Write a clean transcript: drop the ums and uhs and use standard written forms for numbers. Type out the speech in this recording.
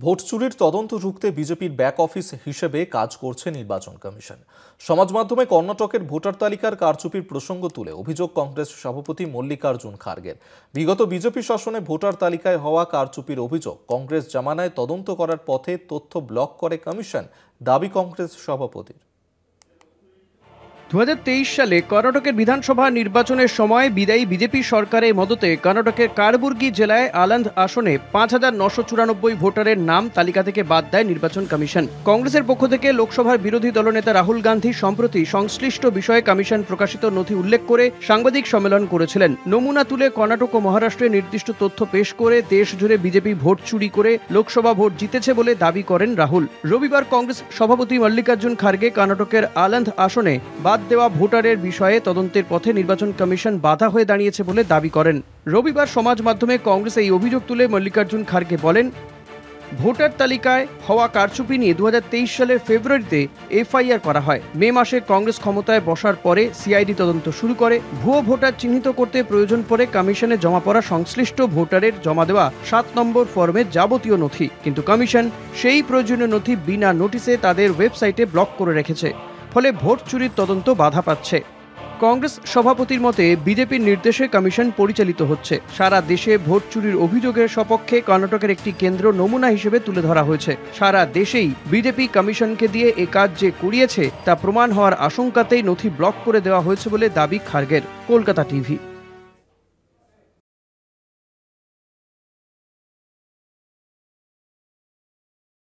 Vote চুরির তদন্ত রুখতে বিজেপির ব্যাক অফিস হিসেবে কাজ করছে নির্বাচন কমিশন। সমাজ মাধ্যমে কর্ণাটকের ভোটার তালিকার কারচুপির প্রসঙ্গ তুলে অভিযোগ কংগ্রেস সভাপতি মল্লিকার্জুন খার্গের। বিগত বিজেপি শাসনে ভোটার তালিকায় হওয়া কারচুপির অভিযোগ কংগ্রেস জামানায় তদন্ত করার পথে তথ্য ব্লক করে কমিশন, দাবি কংগ্রেস সভাপতির। 2023 সালে কর্ণাটকের বিধানসভা নির্বাচনের সময় বিদায়ী বিজেপি সরকারের মদতে কর্ণাটকের কালবুর্গি জেলায় আলান্দ আসনে 5,994 ভোটারের নাম তালিকা থেকে বাদ দেয় নির্বাচন কমিশন। কংগ্রেসের পক্ষ থেকে লোকসভার বিরোধী দলনেতা রাহুল গান্ধী সম্প্রতি সংশ্লিষ্ট বিষয়ে কমিশন প্রকাশিত নথি উল্লেখ করে সাংবাদিক সম্মেলন করেছিলেন। নমুনা তুলে কর্ণাটক ও মহারাষ্ট্রে নির্দিষ্ট তথ্য পেশ করে দেশ জুড়ে বিজেপি ভোট চুরি করে লোকসভা ভোট জিতেছে বলে দাবি করেন রাহুল। রবিবার কংগ্রেস সভাপতি মল্লিকার্জুন খার্গে কর্ণাটকের আলান্দ আসনে দেওয়া ভোটারের বিষয়ে তদন্তের পথে নির্বাচন কমিশন বাধা হয়ে দাঁড়িয়েছে বলে দাবি করেন। রবিবার সমাজ মাধ্যমে কংগ্রেস এই অভিযোগ তুলে মল্লিকার্জুন খার্গে বলেন, ভোটার তালিকায় হওয়া কারচুপি নিয়ে 2023 সালের ফেব্রুয়ারিতে এফআইআর করা হয়। মে মাসে কংগ্রেস ক্ষমতায় বসার পরে সিআইডি তদন্ত শুরু করে। ভুয়ো ভোটার চিহ্নিত করতে প্রয়োজন পড়ে কমিশনে জমা পড়া সংশ্লিষ্ট ভোটারের জমা দেওয়া 7 নম্বর ফর্মের যাবতীয় নথি, কিন্তু কমিশন সেই প্রয়োজনীয় নথি বিনা নোটিশে তাদের ওয়েবসাইটে ব্লক করে রেখেছে। ফলে ভোট চুরির তদন্ত বাধা পাচ্ছে। কংগ্রেস সভাপতির মতে বিজেপির নির্দেশে কমিশন পরিচালিত হচ্ছে। সারা দেশে ভোট চুরির অভিযোগের সপক্ষে কর্ণাটকের একটি কেন্দ্র নমুনা হিসেবে তুলে ধরা হয়েছে। সারা দেশেই বিজেপি কমিশনকে দিয়ে এ কাজ যে করিয়েছে তা প্রমাণ হওয়ার আশঙ্কাতেই নথি ব্লক করে দেওয়া হয়েছে বলে দাবি খার্গের। কলকাতা টিভি।